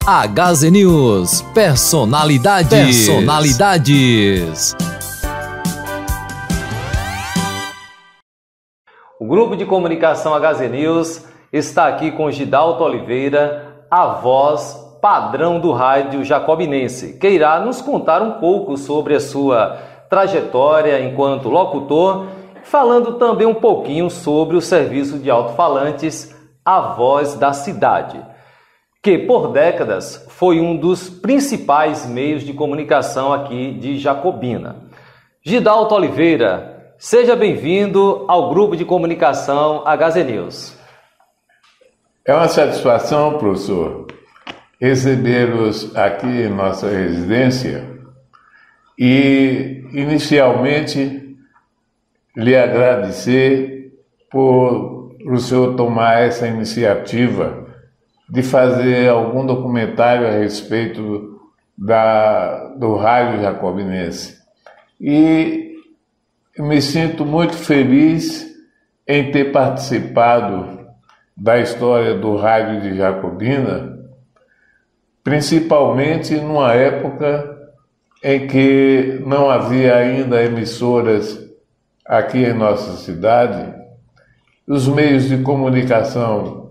HZ News, personalidades. O grupo de comunicação HZ News está aqui com Gidalto Oliveira, a voz padrão do rádio jacobinense, que irá nos contar um pouco sobre a sua trajetória enquanto locutor, falando também um pouquinho sobre o serviço de alto-falantes A Voz da Cidade, que por décadas foi um dos principais meios de comunicação aqui de Jacobina. Gidalto Oliveira, seja bem-vindo ao grupo de comunicação HZ News. É uma satisfação, professor, recebê-los aqui em nossa residência e, inicialmente, lhe agradecer por o senhor tomar essa iniciativa de fazer algum documentário a respeito do rádio jacobinense. E me sinto muito feliz em ter participado da história do rádio de Jacobina, principalmente numa época em que não havia ainda emissoras aqui em nossa cidade. Os meios de comunicação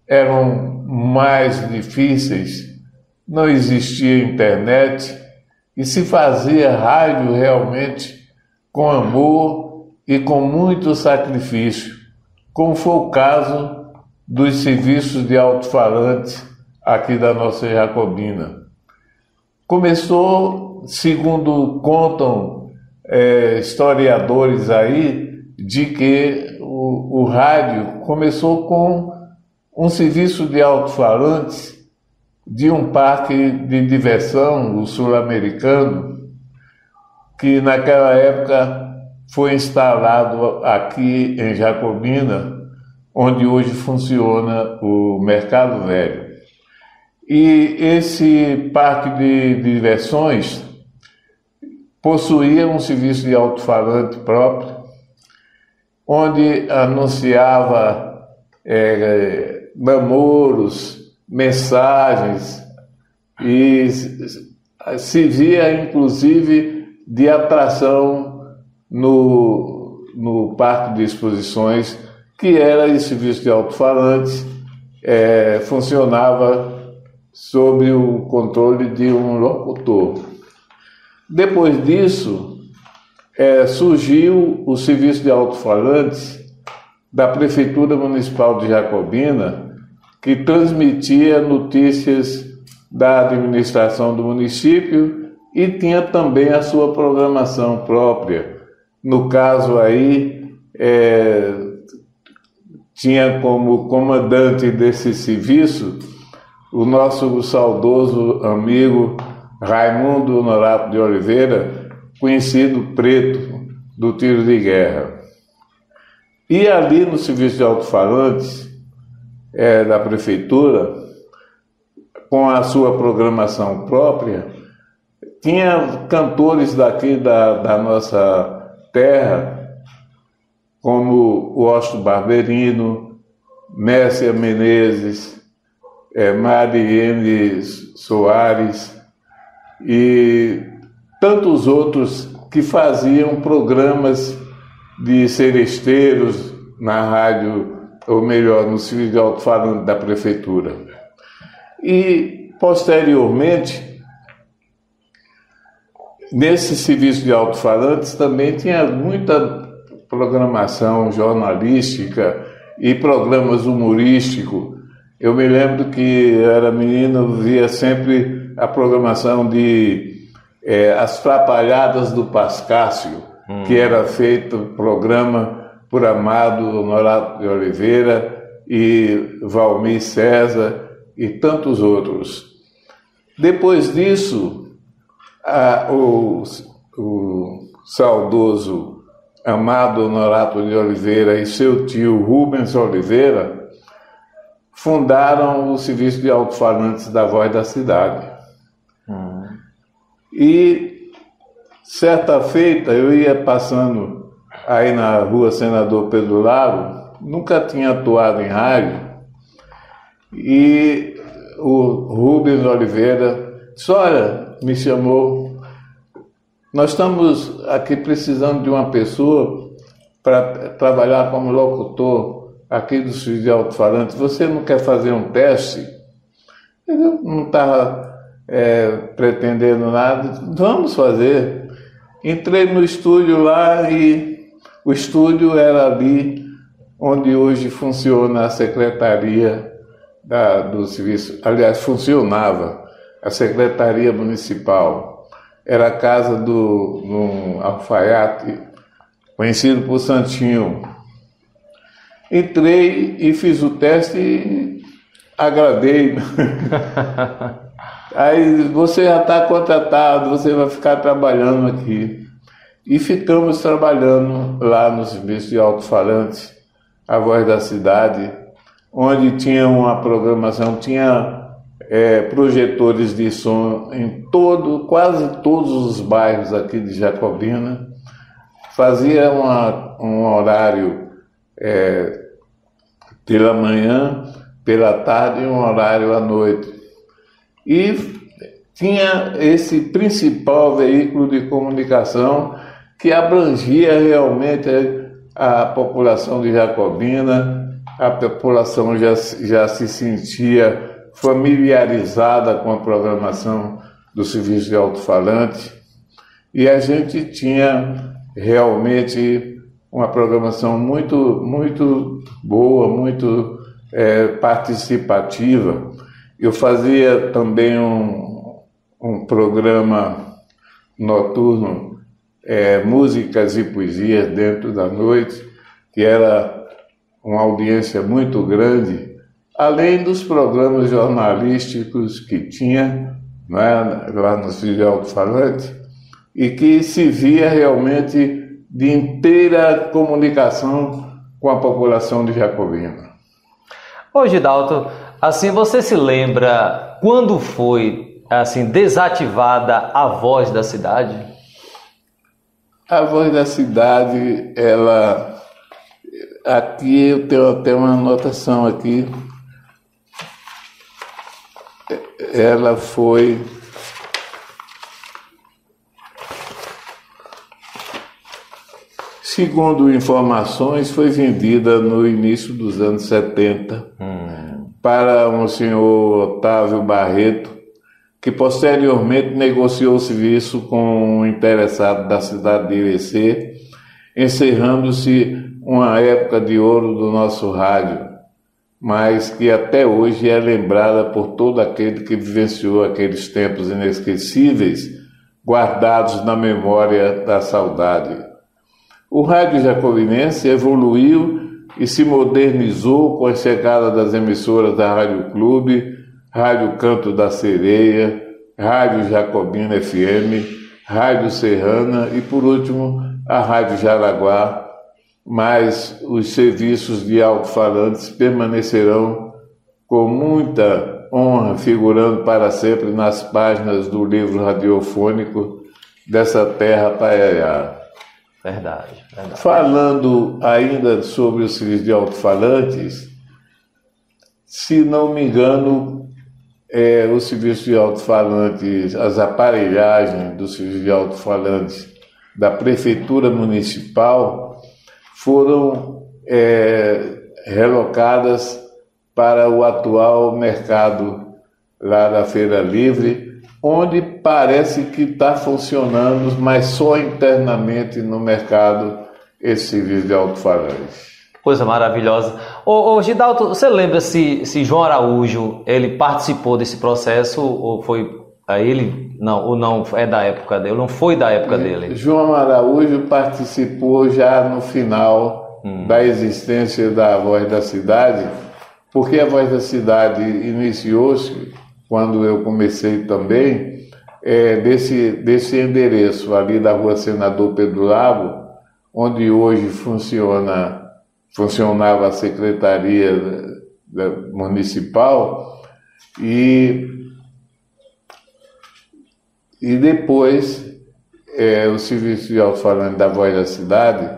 eram mais difíceis, não existia internet e se fazia rádio realmente com amor e com muito sacrifício, como foi o caso dos serviços de alto-falantes aqui da nossa Jacobina. Começou, segundo contam historiadores aí, de que o rádio começou com um serviço de alto-falantes de um parque de diversão, o Sul-Americano, que naquela época foi instalado aqui em Jacobina, onde hoje funciona o Mercado Velho. E esse parque de diversões possuía um serviço de alto-falante próprio, onde anunciava namoros, mensagens e servia inclusive de atração no parque de exposições, que era esse serviço de alto-falantes, funcionava sob o controle de um locutor. Depois disso, surgiu o serviço de alto-falantes da Prefeitura Municipal de Jacobina, que transmitia notícias da administração do município e tinha também a sua programação própria. No caso aí, tinha como comandante desse serviço o nosso saudoso amigo Raimundo Honorato de Oliveira, conhecido Preto, do Tiro de Guerra. E ali no serviço de alto-falantes da prefeitura, com a sua programação própria, tinha cantores daqui da nossa terra, como o Osto Barberino, Mércia Menezes, Mariene Soares e tantos outros que faziam programas de seresteiros na rádio, ou melhor, no serviço de alto-falante da prefeitura. E, posteriormente, nesse serviço de alto-falantes também tinha muita programação jornalística e programas humorísticos. Eu me lembro que era menino, via sempre a programação de As Trapalhadas do Pascácio, que era feito programa por Amado Honorato de Oliveira e Valmir César e tantos outros. Depois disso, o saudoso Amado Honorato de Oliveira e seu tio Rubens Oliveira fundaram o serviço de alto-falantes da Voz da Cidade. E certa feita eu ia passando aí na rua Senador Pedro Lago, nunca tinha atuado em rádio, e o Rubens Oliveira disse: olha, me chamou, nós estamos aqui precisando de uma pessoa para trabalhar como locutor aqui do Serviço de Alto-Falante, você não quer fazer um teste? Eu não estava pretendendo nada, vamos fazer. Entrei no estúdio lá e o estúdio era ali onde hoje funciona a Secretaria do Serviço, aliás, funcionava a Secretaria Municipal. Era a casa do alfaiate, conhecido por Santinho. Entrei e fiz o teste e agradei. Aí você já está contratado, você vai ficar trabalhando aqui. E ficamos trabalhando lá no Serviço de Alto-Falante, a Voz da Cidade, onde tinha uma programação, tinha projetores de som em quase todos os bairros aqui de Jacobina. Fazia um horário pela manhã, pela tarde e um horário à noite. E tinha esse principal veículo de comunicação que abrangia realmente a população de Jacobina. A população já se sentia familiarizada com a programação do Serviço de Alto-Falante, e a gente tinha realmente uma programação muito, muito boa, muito participativa. Eu fazia também um programa noturno, músicas e poesias dentro da noite, que era uma audiência muito grande, além dos programas jornalísticos que tinha, né, lá no Serviço de Alto-Falante, e que se via realmente de inteira comunicação com a população de Jacobina. Ô Gidalto, assim, você se lembra quando foi assim desativada a Voz da Cidade? A Voz da Cidade, aqui eu tenho até uma anotação aqui. Ela foi segundo informações, foi vendida no início dos anos 70 para um senhor Otávio Barreto, que posteriormente negociou o serviço com um interessado da cidade de Irecê, encerrando-se uma época de ouro do nosso rádio, mas que até hoje é lembrada por todo aquele que vivenciou aqueles tempos inesquecíveis, guardados na memória da saudade. O rádio jacobinense evoluiu e se modernizou com a chegada das emissoras da Rádio Clube, Rádio Canto da Sereia, Rádio Jacobina FM, Rádio Serrana e, por último, a Rádio Jaraguá. Mas os serviços de alto-falantes permanecerão com muita honra, figurando para sempre nas páginas do livro radiofônico Dessa Terra Paiaiá. Verdade. Falando ainda sobre o serviço de alto-falantes, se não me engano, o serviço de alto-falantes, as aparelhagens do serviço de alto-falantes da Prefeitura Municipal foram relocadas para o atual mercado lá da Feira Livre, onde parece que está funcionando, mas só internamente no mercado, esse serviço de alto-falante. Coisa maravilhosa. Ô Gidalto, você lembra se João Araújo ele participou desse processo ou foi ele? Não, ou não é da época dele, não foi da época dele? João Araújo participou já no final da existência da Voz da Cidade, porque a Voz da Cidade iniciou-se, quando eu comecei também, desse endereço ali da Rua Senador Pedro Lago, onde hoje funcionava a Secretaria Municipal, e depois o Serviço de Alto-Falante da Voz da Cidade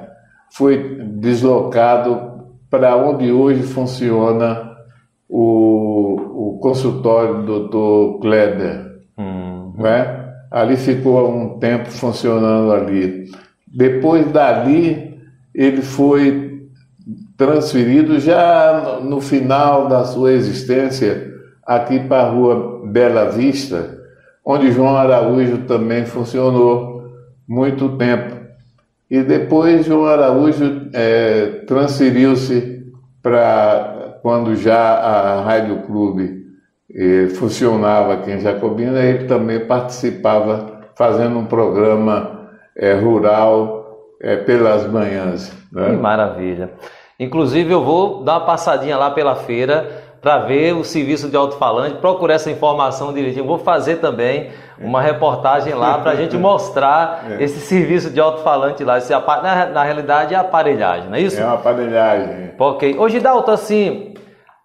foi deslocado para onde hoje funciona o o consultório do Dr. Kleder, né? Ali ficou um tempo funcionando ali. Depois dali, ele foi transferido já no final da sua existência aqui para a Rua Bela Vista, onde João Araújo também funcionou muito tempo. E depois João Araújo transferiu-se para, quando já a Rádio Clube funcionava aqui em Jacobina, ele também participava fazendo um programa rural pelas manhãs. Né? Que maravilha. Inclusive eu vou dar uma passadinha lá pela feira para ver o serviço de alto-falante, procurar essa informação direitinho. Vou fazer também uma reportagem lá para a gente mostrar esse serviço de alto-falante lá. Na realidade é aparelhagem, não é isso? É uma aparelhagem. Ok. Ô Gidalto, assim,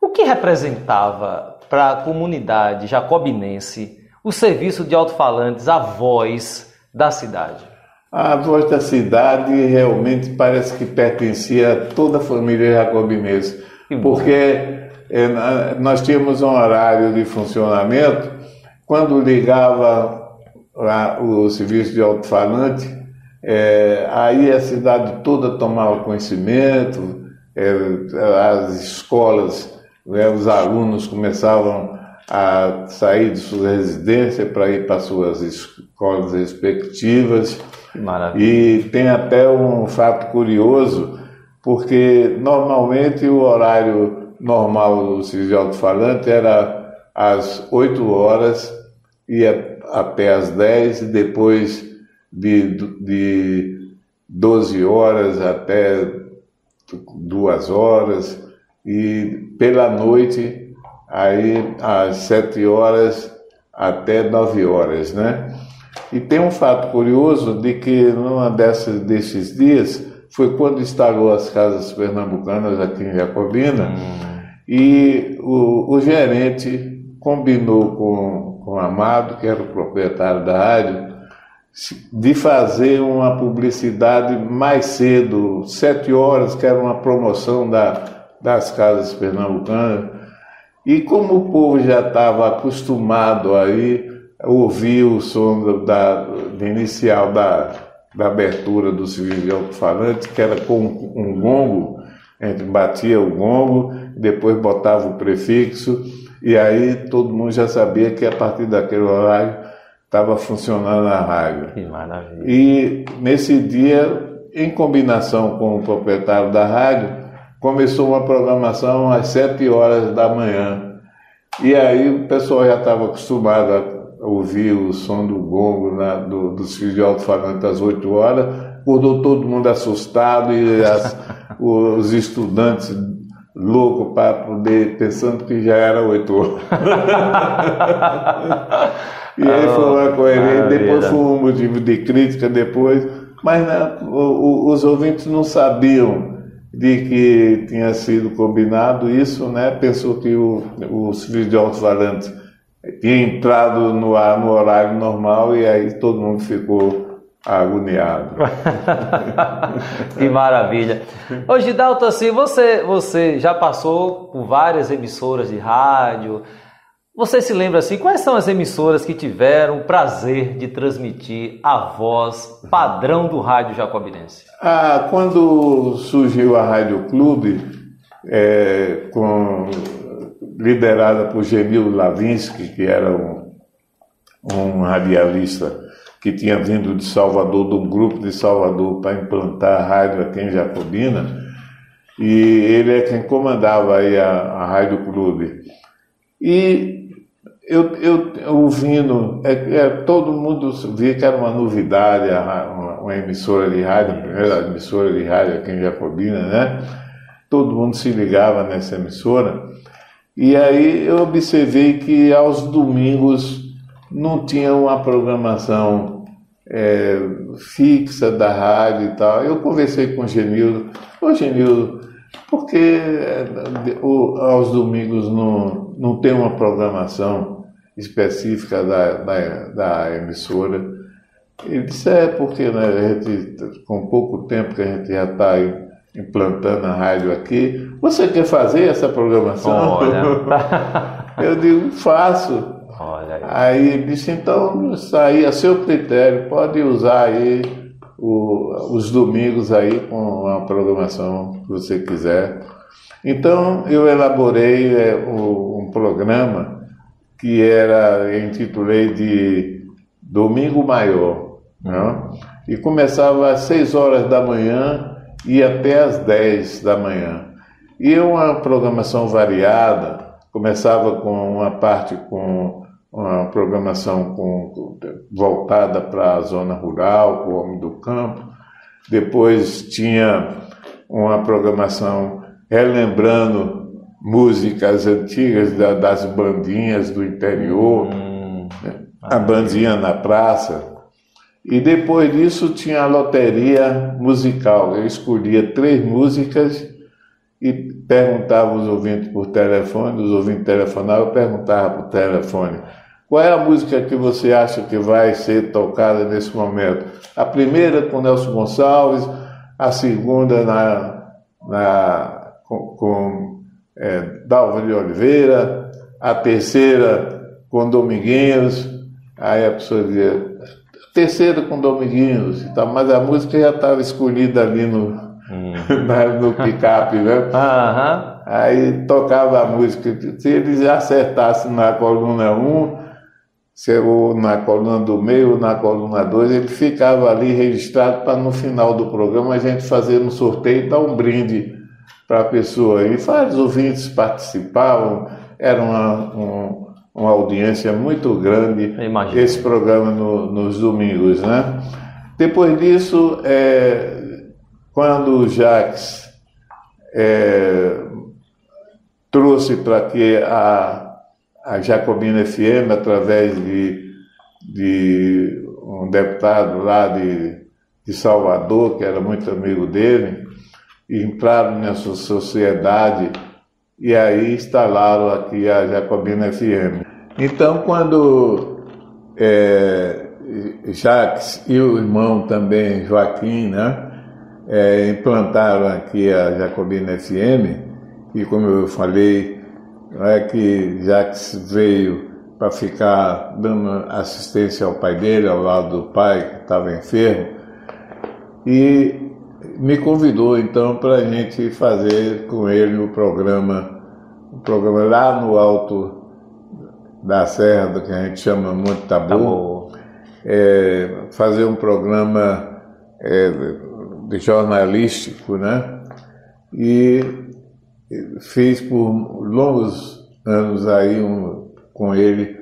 o que representava para a comunidade jacobinense o serviço de alto-falantes, a voz da cidade? A voz da cidade realmente parece que pertencia a toda a família jacobinense, porque nós tínhamos um horário de funcionamento. Quando ligava o serviço de alto-falante, aí a cidade toda tomava conhecimento, as escolas, os alunos começavam a sair de sua residência para ir para suas escolas respectivas. Maravilha. E tem até um fato curioso, porque normalmente o horário normal do serviço de alto-falante era às 8 horas, ia até às 10, e depois de 12 horas até 2 horas, e pela noite, aí às 7 horas até 9 horas, né? E tem um fato curioso de que numa desses dias foi quando instalou as casas pernambucanas aqui em Jacobina, e o gerente combinou com o Amado, que era o proprietário da rádio, de fazer uma publicidade mais cedo, 7 horas, que era uma promoção das casas pernambucanas. E como o povo já estava acostumado aí ouvir o som inicial da abertura do serviço de alto-falante, que era com um gongo, a gente batia o gongo, depois botava o prefixo, e aí todo mundo já sabia que a partir daquele horário estava funcionando a rádio. Que maravilha. E nesse dia, em combinação com o proprietário da rádio, começou uma programação às 7 horas da manhã. E aí o pessoal já estava acostumado a ouvir o som do gongo dos fios de alto-falante às 8 horas, acordou todo mundo assustado e os estudantes loucos para poder, pensando que já era 8 horas. E aí foi uma coerência, depois foi um motivo de crítica depois, mas os ouvintes não sabiam de que tinha sido combinado isso, né? Pensou que o serviço de alto-falante tinha entrado no ar no horário normal, e aí todo mundo ficou agoniado. Que maravilha. Ô Gidalto, assim, você já passou por várias emissoras de rádio. Você se lembra assim, quais são as emissoras que tiveram o prazer de transmitir a voz padrão do rádio jacobinense? Quando surgiu a Rádio Clube, liderada por Genil Lavinsky, que era um radialista que tinha vindo de Salvador, de um grupo de Salvador, para implantar a rádio aqui em Jacobina, e ele é quem comandava aí a Rádio Clube. E eu ouvindo, todo mundo via que era uma novidade, uma emissora de rádio, a primeira emissora de rádio aqui em Jacobina, né? Todo mundo se ligava nessa emissora. E aí eu observei que aos domingos não tinha uma programação fixa da rádio e tal. Eu conversei com o Genildo. Ô Genildo, por que aos domingos não tem uma programação específica da emissora? Ele disse, porque né, a gente, com pouco tempo que a gente já está implantando a rádio aqui, você quer fazer essa programação? Olha. Eu digo, faço. Olha aí. Aí ele disse, então, isso aí a seu critério, pode usar aí os domingos aí com a programação que você quiser. Então, eu elaborei um programa que eu intitulei de Domingo Maior, né? E começava às 6 horas da manhã e até às 10 da manhã. E uma programação variada, começava com uma parte com uma programação voltada para a zona rural, para o homem do campo. Depois tinha uma programação relembrando músicas antigas das bandinhas do interior, a bandinha na praça. E depois disso tinha a loteria musical. Eu escolhia 3 músicas e perguntava aos ouvintes por telefone, os ouvintes telefonavam, eu perguntava por telefone: qual é a música que você acha que vai ser tocada nesse momento? A primeira com Nelson Gonçalves, a segunda com Dalva de Oliveira, a terceira com Dominguinhos. Aí a pessoa dizia, terceira com Dominguinhos, mas a música já estava escolhida ali no picape, né? Aí tocava a música. Se eles acertassem na coluna 1, ou na coluna do meio, ou na coluna 2, ele ficava ali registrado para no final do programa a gente fazer um sorteio e dar um brinde para a pessoa. E vários ouvintes participavam, era uma audiência muito grande esse programa nos domingos, né? Depois disso, quando o Jacques trouxe para que a Jacobina FM, através de um deputado lá de Salvador, que era muito amigo dele, entraram nessa sociedade e aí instalaram aqui a Jacobina FM. Então, quando Jacques e o irmão também, Joaquim, né, implantaram aqui a Jacobina FM, e como eu falei, não é que Jacques veio para ficar dando assistência ao pai dele, ao lado do pai que estava enfermo, e me convidou então para a gente fazer com ele o programa lá no alto da serra, que a gente chama Monte Tabor, fazer um programa de jornalístico, né? E fiz por longos anos aí com ele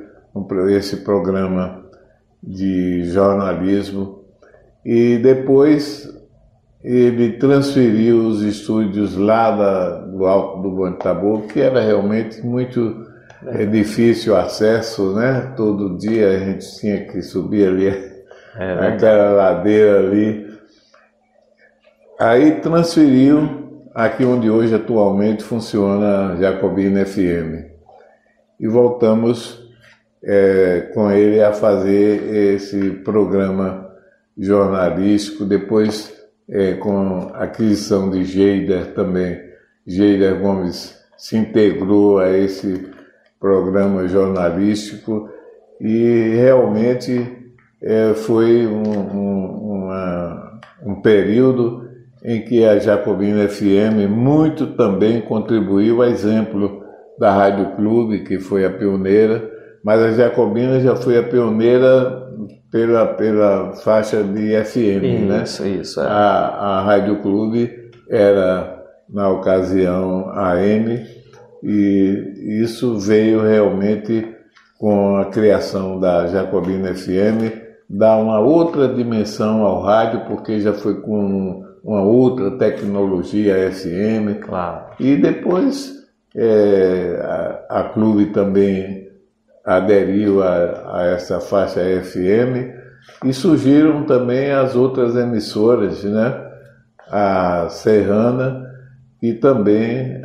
esse programa de jornalismo, e depois ele transferiu os estúdios lá do alto do Monte Tabor, que era realmente muito difícil o acesso, né? Todo dia a gente tinha que subir ali aquela ladeira ali. Aí transferiu aqui onde hoje atualmente funciona a Jacobina FM. E voltamos com ele a fazer esse programa jornalístico, depois com a aquisição de Geider também. Geider Gomes se integrou a esse programa jornalístico e realmente foi um período em que a Jacobina FM muito também contribuiu, a exemplo da Rádio Clube, que foi a pioneira, mas a Jacobina já foi a pioneira pela faixa de FM, né? Isso. A Rádio Clube era, na ocasião, AM, e isso veio realmente com a criação da Jacobina FM, dar uma outra dimensão ao rádio, porque já foi com uma outra tecnologia FM. Claro. E depois a Clube também aderiu a essa faixa FM, e surgiram também as outras emissoras, né? A Serrana, que também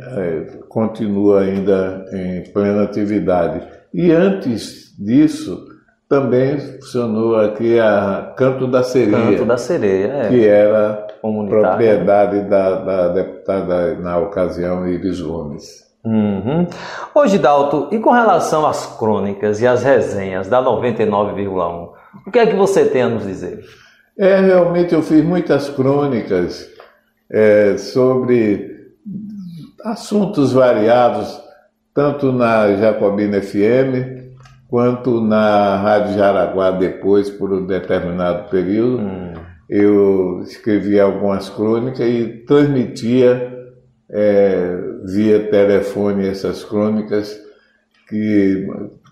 continua ainda em plena atividade. E antes disso, também funcionou aqui a Canto da Sereia. Canto da Sereia, que era propriedade da deputada, na ocasião, Iris Gomes. Uhum. Ô Gidalto, e com relação às crônicas e às resenhas da 99,1, o que é que você tem a nos dizer? Realmente eu fiz muitas crônicas sobre assuntos variados, tanto na Jacobina FM, quanto na Rádio Jaraguá depois, por um determinado período. Eu escrevia algumas crônicas e transmitia via telefone essas crônicas que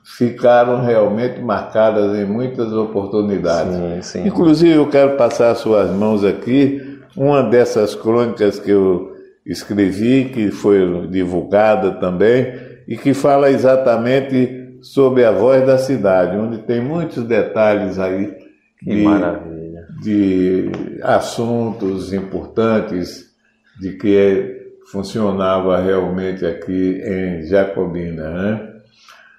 ficaram realmente marcadas em muitas oportunidades. Sim. Inclusive, eu quero passar às suas mãos aqui uma dessas crônicas que eu escrevi, que foi divulgada também, e que fala exatamente sobre a voz da cidade, onde tem muitos detalhes aí de assuntos importantes de que funcionava realmente aqui em Jacobina, né?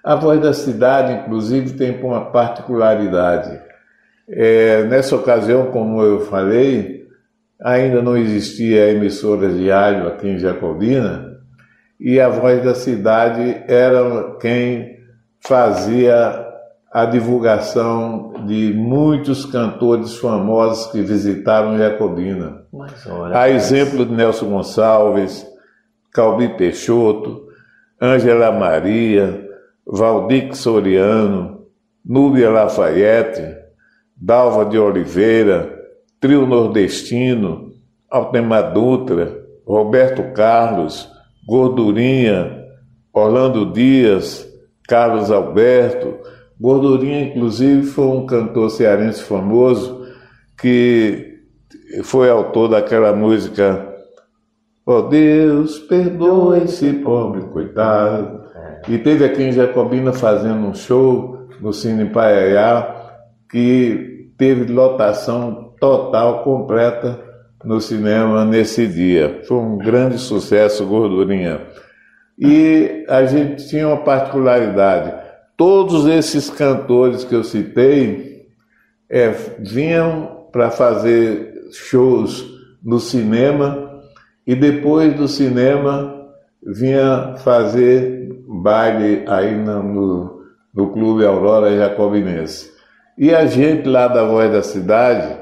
A voz da cidade, inclusive, tem uma particularidade. Nessa ocasião, como eu falei, ainda não existia emissoras de rádio aqui em Jacobina, e a voz da cidade era quem fazia a divulgação de muitos cantores famosos que visitaram Jacobina. A exemplo de Nelson Gonçalves, Calbi Peixoto, Ângela Maria, Valdir Soriano, Núbia Lafayette, Dalva de Oliveira, Trio Nordestino, Altemar Dutra, Roberto Carlos, Gordurinha, Orlando Dias, Carlos Alberto. Gordurinha, inclusive, foi um cantor cearense famoso que foi autor daquela música "Oh Deus, perdoa esse pobre coitado". E teve aqui em Jacobina fazendo um show no Cine Paiaiá que teve lotação total, completa no cinema nesse dia. Foi um grande sucesso, Gordurinha. E a gente tinha uma particularidade. Todos esses cantores que eu citei vinham para fazer shows no cinema e depois do cinema vinha fazer baile aí no Clube Aurora Jacobinense. E a gente lá da Voz da Cidade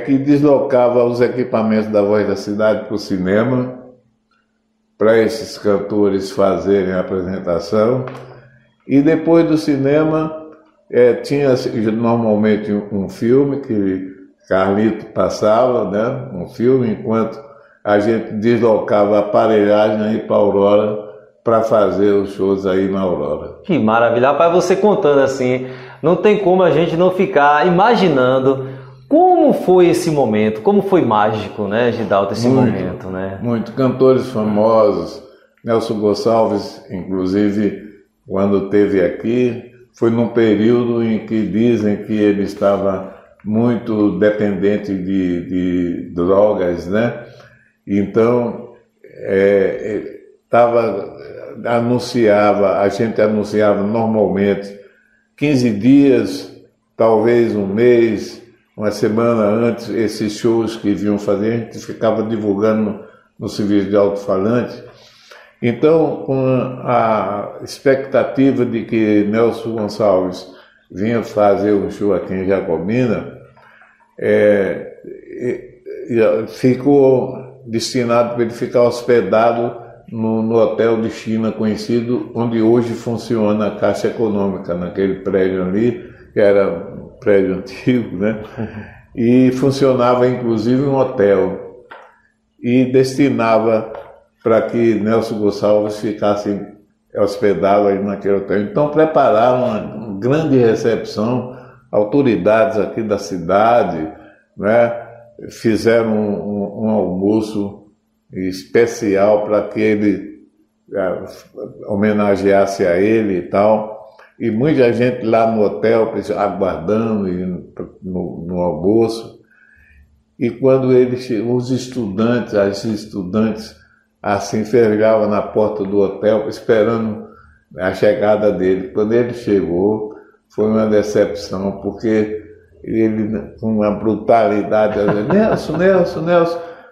que deslocava os equipamentos da Voz da Cidade para o cinema, para esses cantores fazerem a apresentação. E depois do cinema tinha normalmente um filme que Carlito passava, né? Um filme, enquanto a gente deslocava a aparelhagem aí para a Aurora para fazer os shows aí na Aurora. Que maravilha. Rapaz, você contando assim, não tem como a gente não ficar imaginando como foi esse momento, como foi mágico, né, Gidalto, esse momento, né? Muito. Cantores famosos, Nelson Gonçalves, inclusive, quando esteve aqui, foi num período em que dizem que ele estava muito dependente de drogas, né? Então, a gente anunciava normalmente 15 dias, talvez um mês, uma semana antes, esses shows que vinham fazer, a gente ficava divulgando no serviço de alto-falante. Então, com a expectativa de que Nelson Gonçalves vinha fazer um show aqui em Jacobina, ficou destinado para ele ficar hospedado no Hotel de China conhecido, onde hoje funciona a Caixa Econômica, naquele prédio ali, que era um prédio antigo, né? E funcionava inclusive um hotel, e destinava para que Nelson Gonçalves ficasse hospedado aí naquele hotel. Então prepararam uma grande recepção, autoridades aqui da cidade, né? Fizeram um almoço especial para que ele homenageasse a ele e tal. E muita gente lá no hotel aguardando no almoço. E quando ele chegou, as estudantes assim fervilhavam na porta do hotel esperando a chegada dele. Quando ele chegou, foi uma decepção, porque ele, com uma brutalidade, Nelson,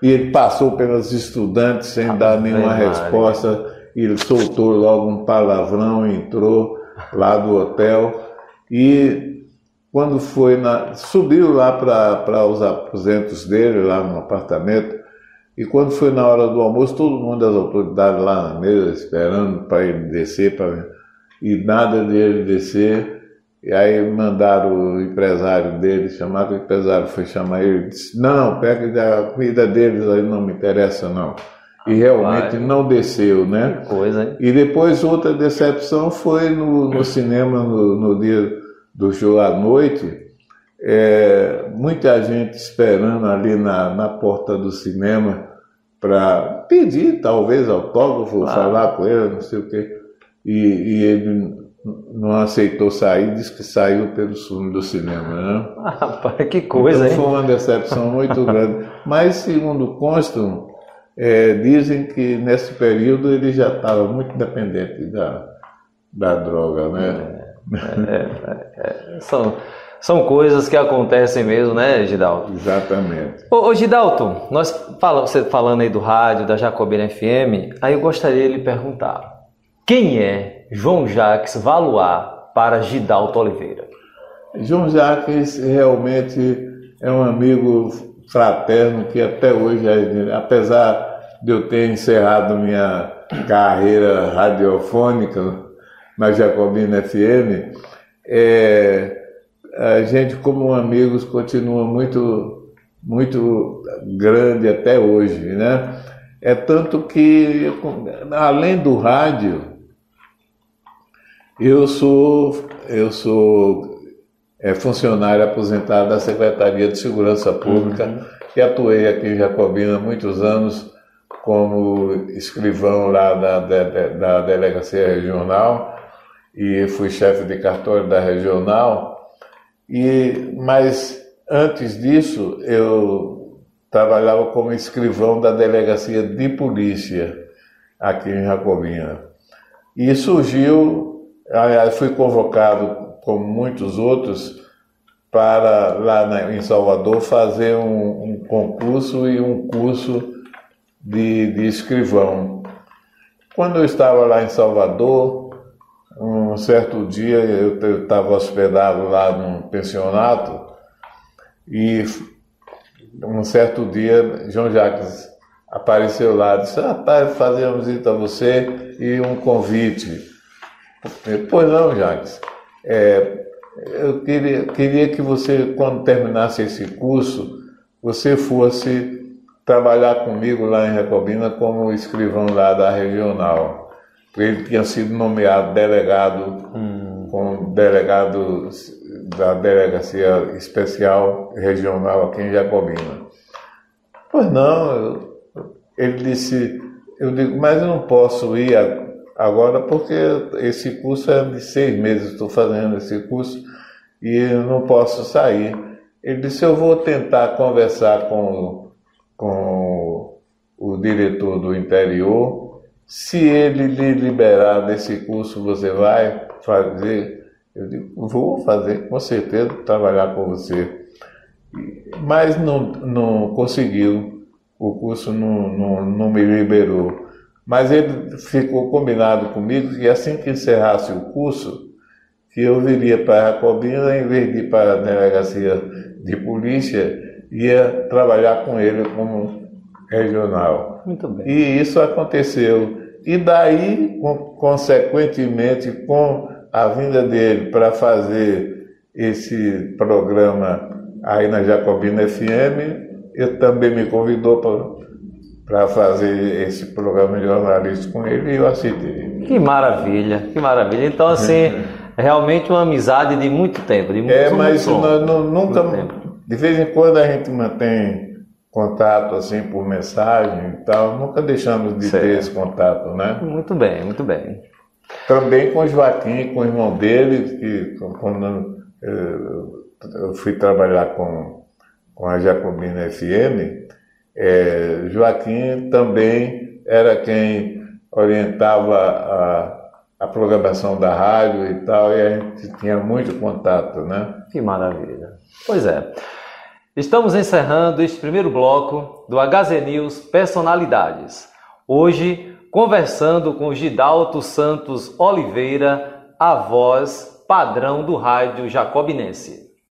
e ele passou pelos estudantes sem dar nenhuma resposta, ele soltou logo um palavrão, entrou lá do hotel e quando foi subiu lá para os aposentos dele, lá no apartamento, e quando foi na hora do almoço, todo mundo das autoridades lá na mesa, esperando para ele descer, e nada dele descer. E aí mandaram o empresário dele chamar, o empresário foi chamar ele e disse: não, pega a comida deles aí, não me interessa não. E realmente não desceu, né? Que coisa, hein? E depois outra decepção foi no cinema, no dia do show à noite, muita gente esperando ali na porta do cinema para pedir talvez autógrafo, falar com ele, não sei o quê. E ele não aceitou sair, disse que saiu pelo fundo do cinema, né? Rapaz, que coisa, então, hein? foi uma decepção muito grande. Mas, segundo constam, dizem que nesse período ele já estava muito dependente da droga, né? São coisas que acontecem mesmo, né, Gidalto? Exatamente. Ô Gidalto, você falando aí do rádio, da Jacobina FM, aí eu gostaria de lhe perguntar: quem é João Jacques Valois para Gidalto Oliveira? João Jacques realmente é um amigo fraterno que até hoje, apesar de eu ter encerrado minha carreira radiofônica na Jacobina FM, a gente como amigos continua muito, muito grande até hoje, né? É tanto que, além do rádio, eu sou funcionário aposentado da Secretaria de Segurança Pública e atuei aqui em Jacobina há muitos anos como escrivão lá da Delegacia Regional e fui chefe de cartório da Regional. Mas antes disso eu trabalhava como escrivão da Delegacia de Polícia aqui em Jacobina. E surgiu, aliás, fui convocado, como muitos outros, para lá em Salvador fazer um concurso e um curso de escrivão. Quando eu estava lá em Salvador, um certo dia eu estava hospedado lá num pensionato e um certo dia João Jacques apareceu lá e disse: rapaz, fazer uma visita a você e um convite. Pois não, Jacques, eu queria que você, quando terminasse esse curso, você fosse trabalhar comigo lá em Jacobina como escrivão lá da regional. Ele tinha sido nomeado delegado, como delegado da Delegacia Especial Regional aqui em Jacobina. Pois não, ele disse, eu digo, mas eu não posso ir agora porque esse curso é de 6 meses, estou fazendo esse curso e eu não posso sair. Ele disse, eu vou tentar conversar com o diretor do interior. Se ele lhe liberar desse curso, você vai fazer? Eu digo, vou fazer, com certeza, trabalhar com você. Mas não conseguiu, o curso não me liberou. Mas ele ficou combinado comigo que assim que encerrasse o curso, que eu viria para Jacobina, em vez de ir para a Delegacia de Polícia, ia trabalhar com ele como regional. Muito bem. E isso aconteceu. E daí, consequentemente, com a vinda dele para fazer esse programa aí na Jacobina FM, ele também me convidou para fazer esse programa de jornalista com ele e eu aceitei. Que maravilha, que maravilha. Então, assim, realmente uma amizade de muito tempo. Mas nunca, de vez em quando a gente mantém contato assim por mensagem e tal, nunca deixamos de ter esse contato, né? Muito bem, muito bem. Também com o Joaquim, com o irmão dele, que quando eu fui trabalhar com a Jacobina FM, Joaquim também era quem orientava a programação da rádio e tal, e a gente tinha muito contato, né? Que maravilha. Pois é. Estamos encerrando este primeiro bloco do HZ News Personalidades. Hoje conversando com Gidalto Santos Oliveira, a voz padrão do rádio jacobinense.